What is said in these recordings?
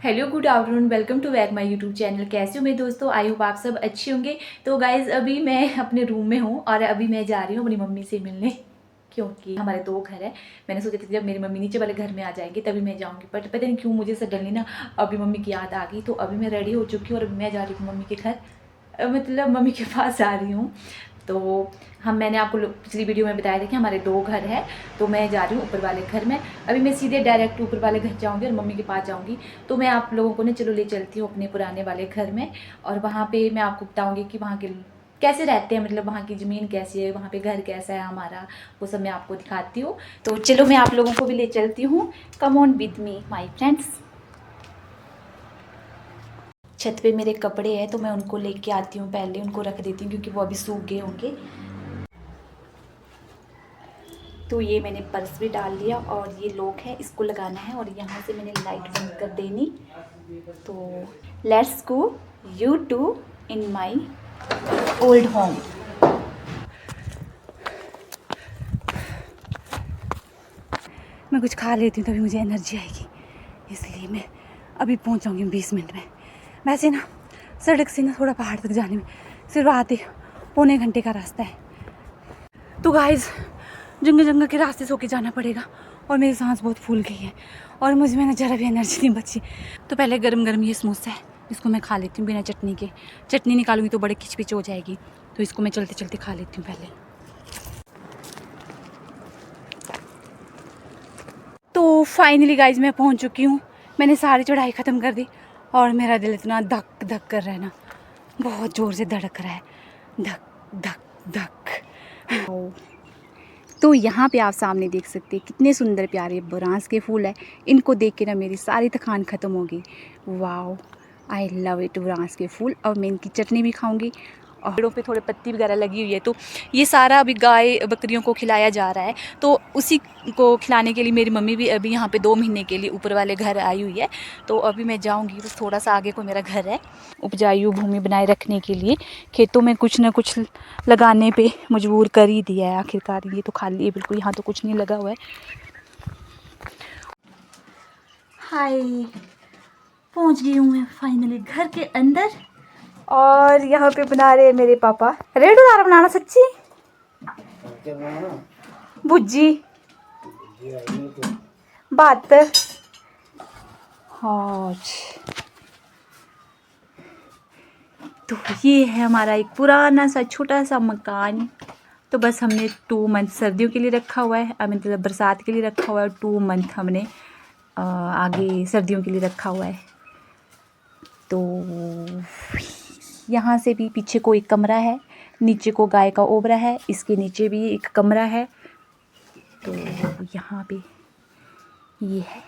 Hello good afternoon, welcome to back my YouTube channel. कैसे हो मेरे दोस्तों? आई होप आप सब अच्छे होंगे। तो गाइज़ अभी मैं अपने रूम में हूँ और अभी मैं जा रही हूँ अपनी मम्मी से मिलने, क्योंकि हमारे दो घर है। मैंने सोचा था जब मेरी मम्मी नीचे वाले घर में आ जाएगी तभी मैं जाऊँगी, बट पता नहीं क्यों मुझे सडनली ना अभी मम्मी की याद आ गई। तो अभी मैं रेडी हो चुकी हूँ और अभी मैं जा रही हूँ मम्मी के घर, मतलब मम्मी के पास जा रही हूँ। तो मैंने आपको पिछली वीडियो में बताया था कि हमारे दो घर हैं, तो मैं जा रही हूँ ऊपर वाले घर में। अभी मैं सीधे डायरेक्ट ऊपर वाले घर जाऊँगी और मम्मी के पास जाऊँगी। तो मैं आप लोगों को ना चलो ले चलती हूँ अपने पुराने वाले घर में, और वहाँ पे मैं आपको बताऊँगी कि वहाँ के कैसे रहते हैं, मतलब वहाँ की ज़मीन कैसी है, वहाँ पे घर कैसा है हमारा, वो सब मैं आपको दिखाती हूँ। तो चलो मैं आप लोगों को भी ले चलती हूँ। Come on with me my friends. छत पे मेरे कपड़े हैं तो मैं उनको लेके आती हूँ, पहले उनको रख देती हूँ क्योंकि वो अभी सूख गए होंगे। तो ये मैंने पर्स भी डाल लिया और ये लॉक है, इसको लगाना है और यहाँ से मैंने लाइट बंद कर देनी। तो let's go you to in my old home. मैं कुछ खा लेती हूँ तभी मुझे एनर्जी आएगी, इसलिए मैं अभी पहुँच जाऊँगी 20 मिनट में। वैसे ना सड़क से ना थोड़ा पहाड़ तक जाने में सिर्फ आधे पौने घंटे का रास्ता है। तो गाइस जंगल जंगल के रास्ते से होके जाना पड़ेगा और मेरी सांस बहुत फूल गई है और मुझ में ना जरा भी एनर्जी नहीं बची। तो पहले गरम गरम ये समोसा है, इसको मैं खा लेती हूँ बिना चटनी के। चटनी निकालूंगी तो बड़े खिचपिच हो जाएगी, तो इसको मैं चलते चलते खा लेती हूँ पहले। तो फाइनली गाइज मैं पहुँच चुकी हूँ। मैंने सारी चढ़ाई ख़त्म कर दी और मेरा दिल इतना धक धक कर रहा है ना, बहुत ज़ोर से धड़क रहा है, धक धक धक। तो यहाँ पे आप सामने देख सकते हैं कितने सुंदर प्यारे बुरांस के फूल है। इनको देख के ना मेरी सारी थकान ख़त्म हो गई। वाओ, आई लव इट बुरांस के फूल। और मैं इनकी चटनी भी खाऊंगी। और पेड़ों पे थोड़े पत्ती वगैरह लगी हुई है, तो ये सारा अभी गाय बकरियों को खिलाया जा रहा है। तो उसी को खिलाने के लिए मेरी मम्मी भी अभी यहाँ पे 2 महीने के लिए ऊपर वाले घर आई हुई है। तो अभी मैं जाऊँगी, बस थोड़ा सा आगे को मेरा घर है। उपजाऊ भूमि बनाए रखने के लिए खेतों में कुछ ना कुछ लगाने पे मजबूर कर ही दिया है आखिरकार। ये तो खाली है बिल्कुल, यहाँ तो कुछ नहीं लगा हुआ है। हाय, पहुँच गई हूँ मैं फाइनली घर के अंदर और यहाँ पे बना रहे हैं मेरे पापा रेड उतारा बनाना। सच्ची भुजी बात। हाँ, तो ये है हमारा एक पुराना सा छोटा सा मकान। तो बस हमने 2 मंथ सर्दियों के लिए रखा हुआ है, मतलब बरसात के लिए रखा हुआ है, और 2 मंथ हमने आगे सर्दियों के लिए रखा हुआ है। तो यहाँ से भी पीछे को एक कमरा है, नीचे को गाय का ओबरा है, इसके नीचे भी एक कमरा है। तो यहाँ पे ये है।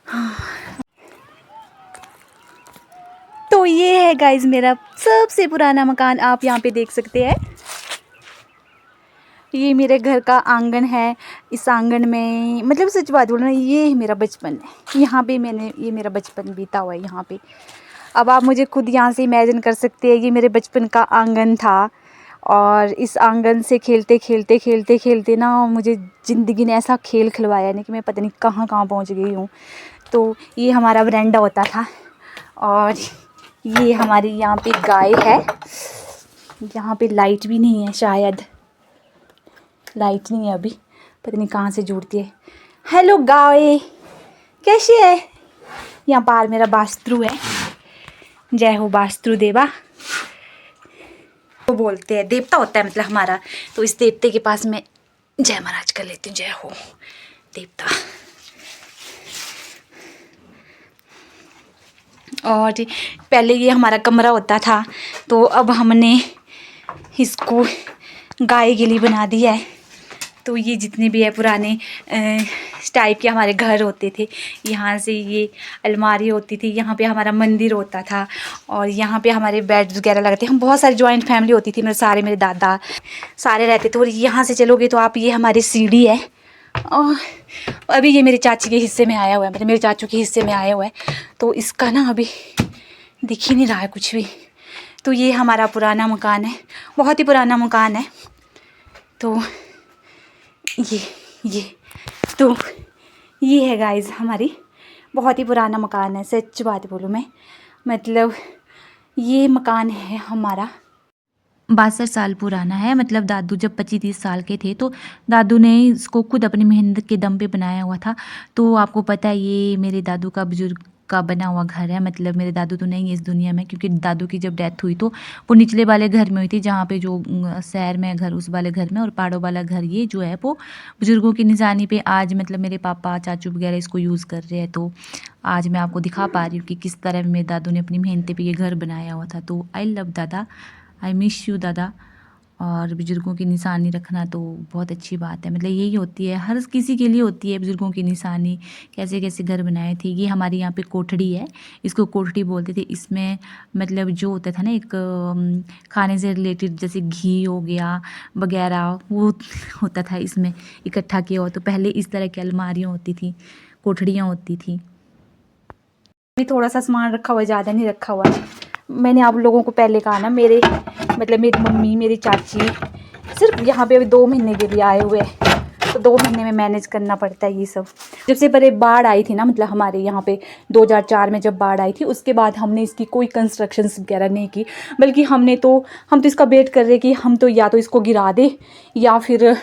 हाँ। तो ये है गाइज मेरा सबसे पुराना मकान, आप यहाँ पे देख सकते हैं। ये मेरे घर का आंगन है। इस आंगन में मतलब सच बात बोलना, ये मेरा बचपन है। यहाँ पे ये मेरा बचपन बीता हुआ है यहाँ पे। अब आप मुझे खुद यहाँ से इमेजिन कर सकते हैं, ये मेरे बचपन का आंगन था और इस आंगन से खेलते खेलते खेलते खेलते ना मुझे ज़िंदगी ने ऐसा खेल खिलवाया नहीं कि मैं पता नहीं कहाँ कहाँ पहुँच गई हूँ। तो ये हमारा वरांडा होता था और ये हमारी यहाँ पे गाय है। यहाँ पे लाइट भी नहीं है, शायद लाइट नहीं है अभी, पता नहीं कहाँ से जुड़ती है। हेलो गाय, कैसी है? यहाँ बाहर मेरा वास्तु है, जय हो वास्तु देवा। वो बोलते हैं देवता होता है मतलब हमारा, तो इस देवते के पास मैं जय महाराज कर लेती हूँ। जय हो देवता। और पहले ये हमारा कमरा होता था, तो अब हमने इसको गाय के लिए बना दिया है। तो ये जितने भी है पुराने टाइप के हमारे घर होते थे, यहाँ से ये अलमारी होती थी, यहाँ पे हमारा मंदिर होता था और यहाँ पे हमारे बेड वगैरह लगते। हम बहुत सारी जॉइंट फैमिली होती थी, मेरे दादा सारे रहते थे। और यहाँ से चलोगे तो आप, ये हमारी सीढ़ी है और अभी ये मेरे चाची के हिस्से में आया हुआ है, मतलब मेरे चाचू के हिस्से में आया हुआ है। तो इसका ना अभी दिख ही नहीं रहा है कुछ भी। तो ये हमारा पुराना मकान है, बहुत ही पुराना मकान है। तो ये तो ये है गाइस हमारी बहुत ही पुराना मकान है, सच बात बोलूँ मैं, मतलब ये मकान है हमारा 62 साल पुराना है। मतलब दादू जब 25-30 साल के थे तो दादू ने इसको खुद अपनी मेहनत के दम पे बनाया हुआ था। तो आपको पता है ये मेरे दादू का बुजुर्ग का बना हुआ घर है। मतलब मेरे दादू तो नहीं है इस दुनिया में, क्योंकि दादू की जब डेथ हुई तो वो निचले वाले घर में हुई थी, जहाँ पे जो शहर में घर उस वाले घर में, और पहाड़ों वाला घर ये जो है वो बुजुर्गों की निशानी पे आज मतलब मेरे पापा चाचू वगैरह इसको यूज़ कर रहे हैं। तो आज मैं आपको दिखा पा रही हूँ कि किस तरह मेरे दादू ने अपनी मेहनत पे ये घर बनाया हुआ था। तो आई लव दादा, आई मिस यू दादा। और बुज़ुर्गों की निशानी रखना तो बहुत अच्छी बात है। मतलब यही होती है, हर किसी के लिए होती है बुज़ुर्गों की निशानी। कैसे कैसे घर बनाए थे। ये हमारे यहाँ पे कोठड़ी है, इसको कोठड़ी बोलते थे। इसमें मतलब जो होता था ना एक खाने से रिलेटेड, जैसे घी हो गया वगैरह, वो होता था इसमें इकट्ठा किया हो। तो पहले इस तरह की अलमारियाँ होती थी, कोठड़ियाँ होती थी। भी थोड़ा सा सामान रखा हुआ है, ज़्यादा नहीं रखा हुआ है। मैंने आप लोगों को पहले कहा ना, मेरे मतलब मेरी मम्मी मेरी चाची सिर्फ यहाँ पे अभी 2 महीने के लिए आए हुए हैं, तो 2 महीने में मैनेज करना पड़ता है ये सब। जब से पहले बाढ़ आई थी ना, मतलब हमारे यहाँ पे 2004 में जब बाढ़ आई थी, उसके बाद हमने इसकी कोई कंस्ट्रक्शंस वगैरह नहीं की, बल्कि हम तो इसका वेट कर रहे कि हम तो या तो इसको गिरा दे या फिर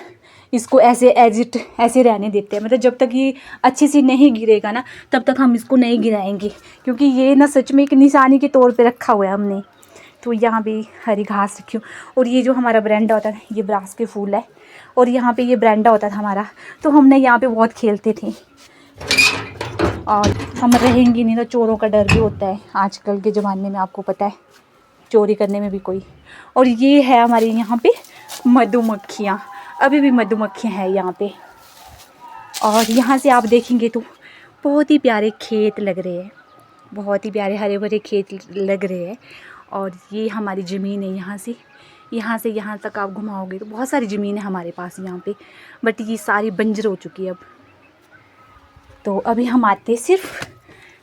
इसको ऐसे एज इट ऐसे रहने देते हैं। मतलब जब तक ये अच्छे से नहीं गिरेगा ना, तब तक हम इसको नहीं गिराएंगे, क्योंकि ये ना सच में एक निशानी के तौर पे रखा हुआ है हमने। तो यहाँ पे हरी घास रखी हूँ, और ये जो हमारा बरामदा होता था, ये ब्रास के फूल है, और यहाँ पे ये बरामदा होता था हमारा, तो हमने यहाँ पे बहुत खेलते थे। और हम रहेंगे नहीं तो चोरों का डर भी होता है आजकल के ज़माने में, आपको पता है चोरी करने में भी कोई। और ये है हमारे यहाँ पे मधुमक्खियाँ, अभी भी मधुमक्खियाँ हैं यहाँ पे। और यहाँ से आप देखेंगे तो बहुत ही प्यारे खेत लग रहे हैं, बहुत ही प्यारे हरे भरे खेत लग रहे हैं। और ये हमारी ज़मीन है, यहाँ से यहाँ तक आप घुमाओगे तो बहुत सारी ज़मीन है हमारे पास यहाँ पे, बट ये सारी बंजर हो चुकी है अब। तो अभी हम आते सिर्फ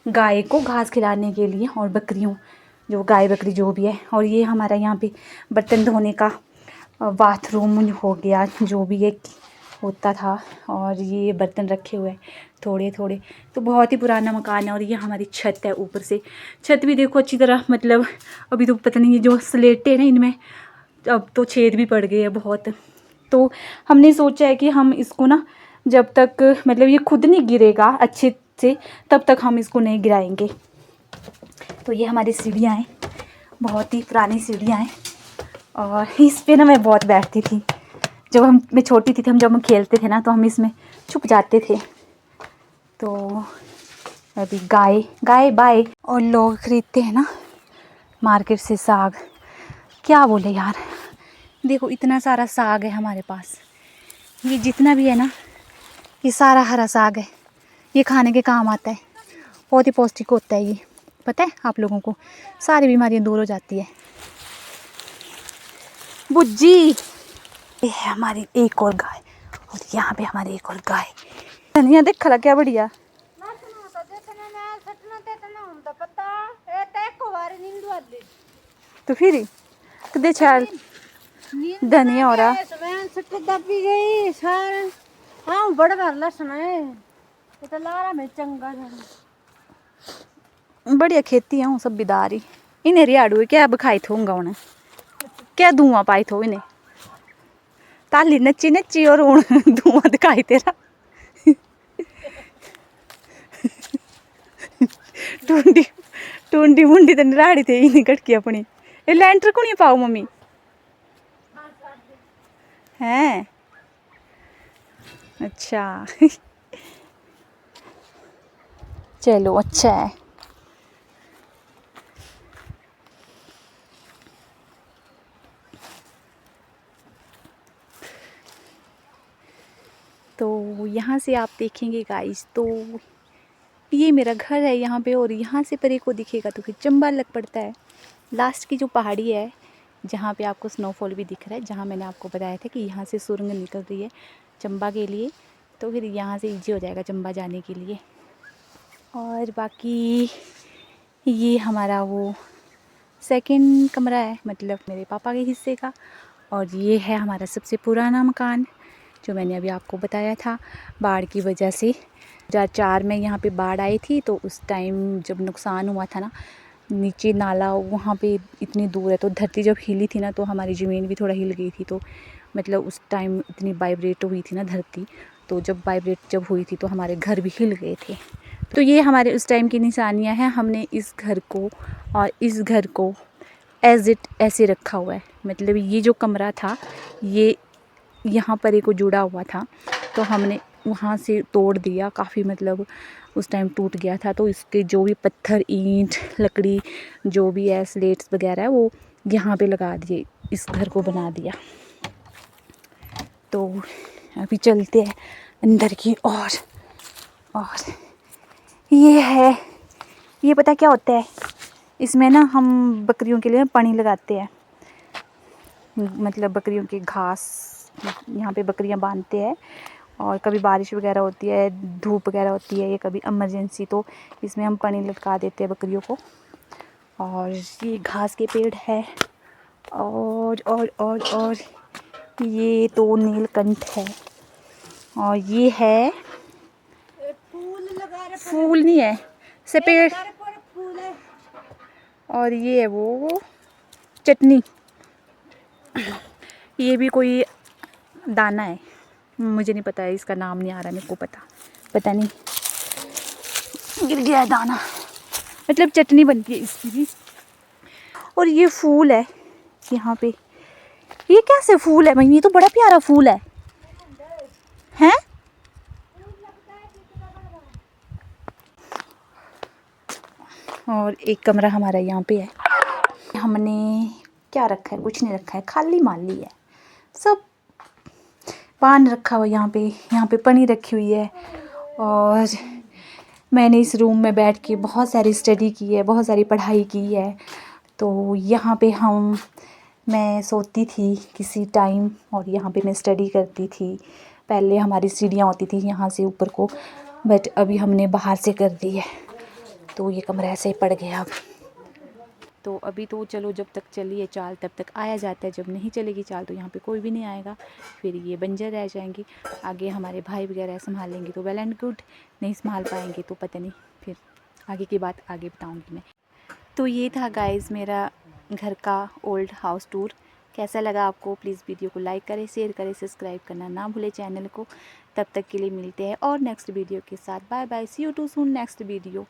गाय को घास खिलाने के लिए, और बकरियों, जो गाय बकरी जो भी है। और ये हमारा यहाँ पे बर्तन धोने का बाथरूम हो गया, जो भी एक होता था। और ये बर्तन रखे हुए थोड़े थोड़े। तो बहुत ही पुराना मकान है। और ये हमारी छत है, ऊपर से छत भी देखो अच्छी तरह, मतलब अभी तो पता नहीं, ये जो स्लेटें हैं इनमें अब तो छेद भी पड़ गए हैं बहुत। तो हमने सोचा है कि हम इसको ना, जब तक मतलब ये खुद नहीं गिरेगा अच्छे से, तब तक हम इसको नहीं गिराएंगे। तो ये हमारी सीढ़ियाँ हैं, बहुत ही पुरानी सीढ़ियाँ हैं। और इस पे ना मैं बहुत बैठती थी जब मैं छोटी थी, जब हम खेलते थे ना, तो हम इसमें छुप जाते थे। तो अभी गाय बाय। और लोग ख़रीदते हैं ना मार्केट से साग, क्या बोले यार, देखो इतना सारा साग है हमारे पास। ये जितना भी है ना, ये सारा हरा साग है, ये खाने के काम आता है, बहुत ही पौष्टिक होता है ये, पता है आप लोगों को, सारी बीमारियां दूर हो जाती है। बुज्जी, ये है हमारी एक और गाय, और यहाँ पे हमारी एक और गाय। धनिया देख खला क्या बढ़िया। तो फिर कदे छाल धनिया हो रहा हाँ बड़ा बार लसन है, तो लारा में चंगा बढ़िया खेती है सब बिदारी। इन्हें रियाड़ू क्या बखाई थोंगा उन्हें, क्या धुआं पाई थो इन्हें, ताली नच्ची नच्ची और धुआं दिखाई तेरा। टूंडी टूंडी मुंडी तो निराड़ी थे इन्हें कटकी अपनी। ये लैंटर को नहीं पाओ मम्मी हैं, अच्छा। चलो अच्छा है। तो यहाँ से आप देखेंगे गाइस, तो ये मेरा घर है यहाँ पे, और यहाँ से परे को दिखेगा तो फिर चंबा लग पड़ता है। लास्ट की जो पहाड़ी है जहाँ पे आपको स्नोफॉल भी दिख रहा है, जहाँ मैंने आपको बताया था कि यहाँ से सुरंग निकल रही है चंबा के लिए, तो फिर यहाँ से इजी हो जाएगा चंबा जाने के लिए। और बाकी ये हमारा वो सेकंड कमरा है, मतलब मेरे पापा के हिस्से का। और ये है हमारा सबसे पुराना मकान, जो मैंने अभी आपको बताया था बाढ़ की वजह से 2004 में यहाँ पे बाढ़ आई थी, तो उस टाइम जब नुकसान हुआ था ना, नीचे नाला वहाँ पे इतनी दूर है, तो धरती जब हिली थी ना तो हमारी ज़मीन भी थोड़ा हिल गई थी। तो मतलब उस टाइम इतनी वाइब्रेट हुई थी ना धरती, तो जब वाइब्रेट जब हुई थी तो हमारे घर भी हिल गए थे। तो ये हमारे उस टाइम की निशानियाँ हैं। हमने इस घर को और इस घर को एज इट ऐसे रखा हुआ है। मतलब ये जो कमरा था ये यहाँ पर एक को जुड़ा हुआ था, तो हमने वहाँ से तोड़ दिया। काफ़ी मतलब उस टाइम टूट गया था, तो इसके जो भी पत्थर, ईंट, लकड़ी जो भी है, स्लेट्स वगैरह, वो यहाँ पे लगा दिए, इस घर को बना दिया। तो अभी चलते हैं अंदर की और ये है, ये पता क्या होता है, इसमें ना हम बकरियों के लिए पानी लगाते हैं। मतलब बकरियों की घास यहाँ पे बकरियाँ बांधते हैं, और कभी बारिश वगैरह होती है, धूप वगैरह होती है, या कभी इमरजेंसी, तो इसमें हम पानी लटका देते हैं बकरियों को। और ये घास के पेड़ है, और ये तो नीलकंठ है, और ये है फूल नहीं है सपेड़, और ये है वो चटनी। ये भी कोई दाना है, मुझे नहीं पता है, इसका नाम नहीं आ रहा मेरे को, पता नहीं, गिर गया है दाना। मतलब चटनी बनती है इसकी भी। और ये फूल है यहाँ पे, ये कैसे फूल है भाई, ये तो बड़ा प्यारा फूल है, हैं? और एक कमरा हमारा यहाँ पे है। हमने क्या रखा है, कुछ नहीं रखा है, खाली माली है सब। पान रखा हुआ यहाँ पे पनी रखी हुई है। और मैंने इस रूम में बैठ के बहुत सारी स्टडी की है, बहुत सारी पढ़ाई की है। तो यहाँ पे मैं सोती थी किसी टाइम, और यहाँ पे मैं स्टडी करती थी। पहले हमारी सीढ़ियाँ होती थी यहाँ से ऊपर को, बट अभी हमने बाहर से कर दी है, तो ये कमरा ऐसे ही पड़ गया अब। तो अभी तो चलो, जब तक चली है चाल तब तक आया जाता है, जब नहीं चलेगी चाल तो यहाँ पे कोई भी नहीं आएगा, फिर ये बंजर रह जाएंगी। आगे हमारे भाई वगैरह संभालेंगे तो वेल एंड गुड, नहीं संभाल पाएंगे तो पता नहीं, फिर आगे की बात आगे बताऊँगी मैं। तो ये था गाइज़ मेरा घर का ओल्ड हाउस टूर। कैसा लगा आपको? प्लीज़ वीडियो को लाइक करें, शेयर करें, सब्सक्राइब करना ना भूलें चैनल को। तब तक के लिए मिलते हैं और नेक्स्ट वीडियो के साथ। Bye bye, see you to soon next video.